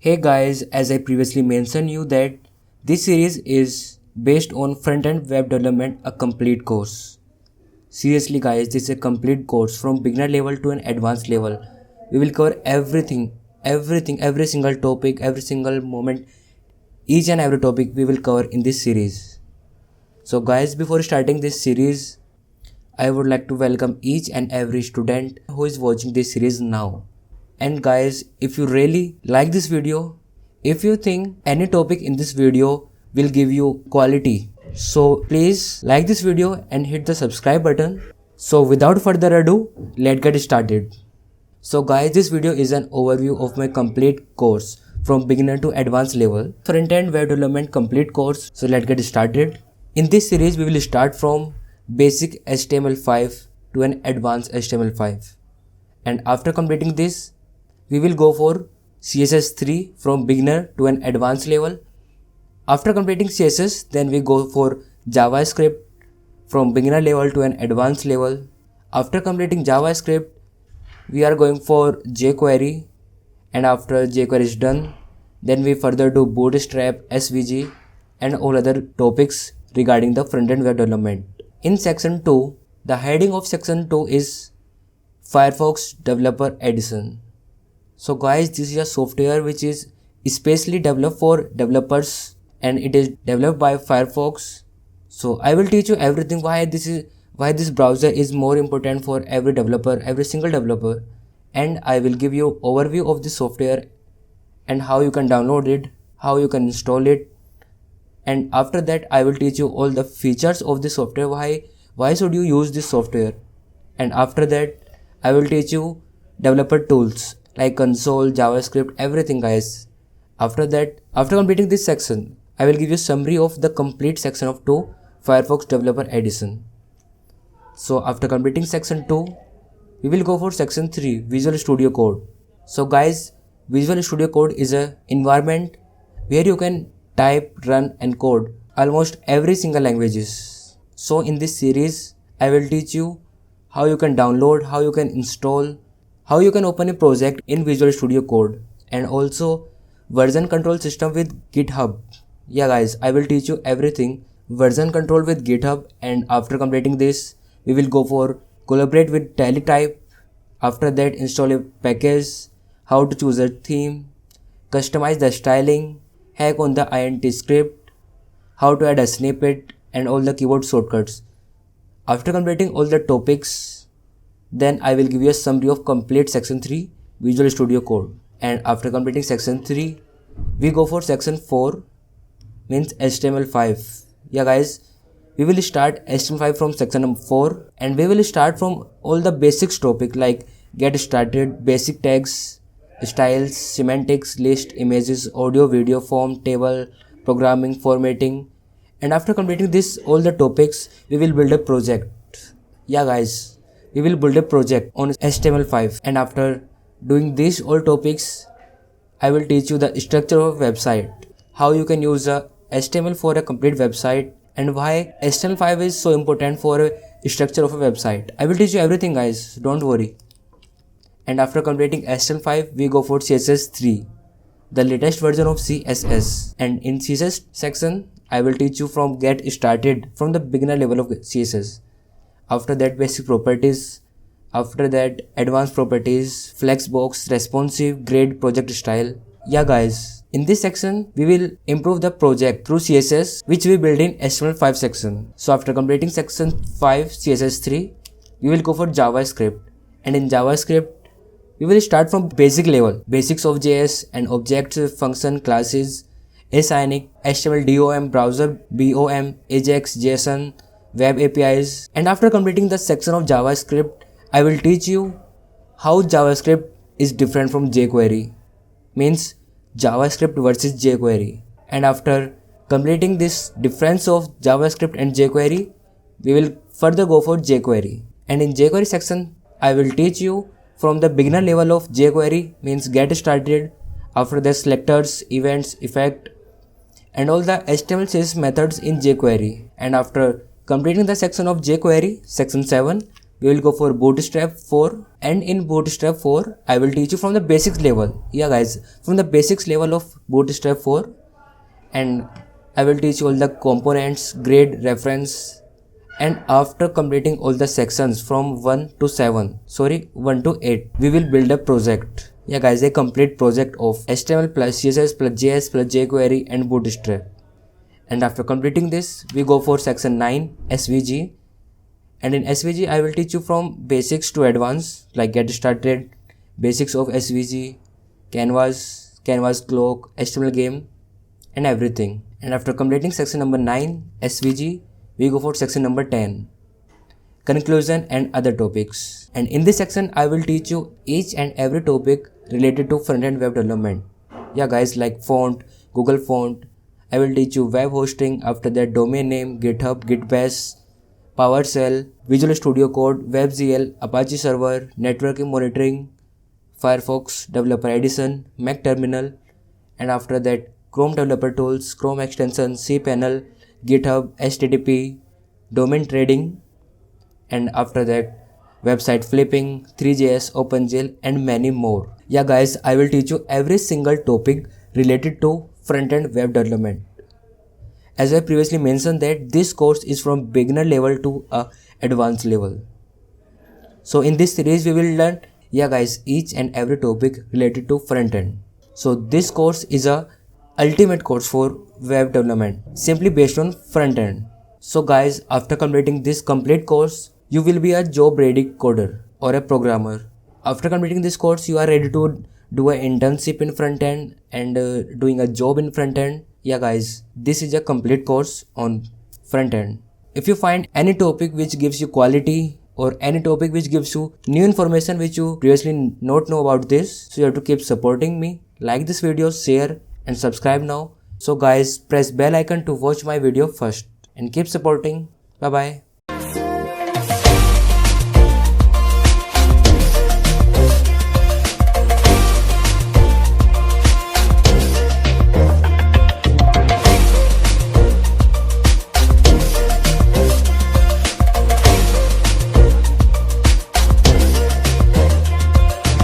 Hey guys, as I previously mentioned you that this series is based on front-end web development, a complete course. Seriously guys, this is a complete course from beginner level to an advanced level. We will cover everything, every single topic, every single moment, each and every topic we will cover in this series. So guys, before starting this series, I would like to welcome each and every student who is watching this series now. And guys, if you really like this video, if you think any topic in this video will give you quality, so please like this video and hit the subscribe button. So without further ado, let's get started. So guys, this video is an overview of my complete course from beginner to advanced level, front-end web development complete course. So let's get started. In this series, we will start from basic HTML5 to an advanced HTML5. And after completing this, we will go for CSS3 from beginner to an advanced level. After completing CSS, then we go for JavaScript from beginner level to an advanced level. After completing JavaScript, we are going for jQuery, and after jQuery is done, then we further do Bootstrap, SVG and all other topics regarding the front-end web development. In section 2, the heading of section 2 is Firefox Developer Edition. So guys, this is a software which is especially developed for developers and it is developed by Firefox. So I will teach you everything why this browser is more important for every developer, every single developer, and I will give you overview of this software and how you can download it, how you can install it, and after that I will teach you all the features of this software, why should you use this software, and after that I will teach you developer tools like console, JavaScript, everything guys. After that, after completing this section, I will give you summary of the complete section of 2 Firefox Developer Edition. So after completing section 2, we will go for section 3 Visual Studio Code. So guys, Visual Studio Code is a environment where you can type, run and code almost every single languages. So in this series, I will teach you how you can download, how you can install, how you can open a project in Visual Studio Code, and also version control system with GitHub. Yeah guys, I will teach you everything version control with GitHub, and after completing this, we will go for collaborate with Teletype. After that, install a package, how to choose a theme, customize the styling, hack on the INT script, how to add a snippet and all the keyboard shortcuts. After completing all the topics, then I will give you a summary of complete section 3 Visual Studio Code. And after completing section 3, we go for section 4 means HTML5. Yeah guys, we will start HTML5 from section number 4 and we will start from all the basics topic like get started, basic tags, styles, semantics, list, images, audio, video, form, table, programming, formatting. And after completing this all the topics, we will build a project. Yeah guys, we will build a project on HTML5, and after doing these all topics, I will teach you the structure of a website, how you can use a HTML for a complete website, and why HTML5 is so important for a structure of a website. I will teach you everything guys, don't worry. And after completing HTML5, we go for CSS3, the latest version of CSS. And in CSS section, I will teach you from get started from the beginner level of CSS. After that, basic properties. After that, advanced properties, flexbox, responsive, grid, project style. Yeah guys, in this section, we will improve the project through CSS, which we build in HTML5 section. So after completing section 5 CSS3, we will go for JavaScript. And in JavaScript, we will start from basic level, basics of JS and objects, function, classes, async, HTML, DOM, browser, BOM, AJAX, JSON, web APIs. And after completing the section of JavaScript, I will teach you how JavaScript is different from jQuery, means JavaScript versus jQuery. And after completing this difference of JavaScript and jQuery, we will further go for jQuery. And in jQuery section, I will teach you from the beginner level of jQuery, means get started, after the selectors, events, effect, and all the HTML CSS methods in jQuery. And after completing the section of jQuery, section 7, we will go for Bootstrap 4, and in Bootstrap 4 I will teach you from the basics level. Yeah guys, from the basics level of Bootstrap 4, and I will teach you all the components, grid, reference, and after completing all the sections from 1 to 8, we will build a project. Yeah guys, a complete project of HTML plus CSS plus JS plus jQuery and Bootstrap. And after completing this, we go for section 9, SVG. And in SVG, I will teach you from basics to advanced, like get started, basics of SVG, canvas, canvas clock, HTML game, and everything. And after completing section number 9, SVG, we go for section number 10, conclusion and other topics. And in this section, I will teach you each and every topic related to front-end web development. Yeah guys, like font, Google font. I will teach you web hosting, after that domain name, GitHub, Gitbash, PowerShell, Visual Studio Code, WebGL, Apache Server, networking monitoring, Firefox, Developer Edition, Mac Terminal, and after that Chrome Developer Tools, Chrome Extension, cPanel, GitHub, HTTP, domain trading, and after that website flipping, 3JS, OpenGL, and many more. Yeah guys, I will teach you every single topic related to front-end web development. As I previously mentioned that this course is from beginner level to advanced level. So in this series we will learn, yeah guys, each and every topic related to front-end. So this course is a ultimate course for web development, simply based on front-end. So guys, after completing this complete course, you will be a job ready coder or a programmer. After completing this course, you are ready to do an internship in front end and doing a job in front end. Yeah guys, this is a complete course on front end. If you find any topic which gives you quality or any topic which gives you new information which you previously not know about this, so you have to keep supporting me. Like this video, share and subscribe now. So guys, press bell icon to watch my video first and keep supporting. Bye bye.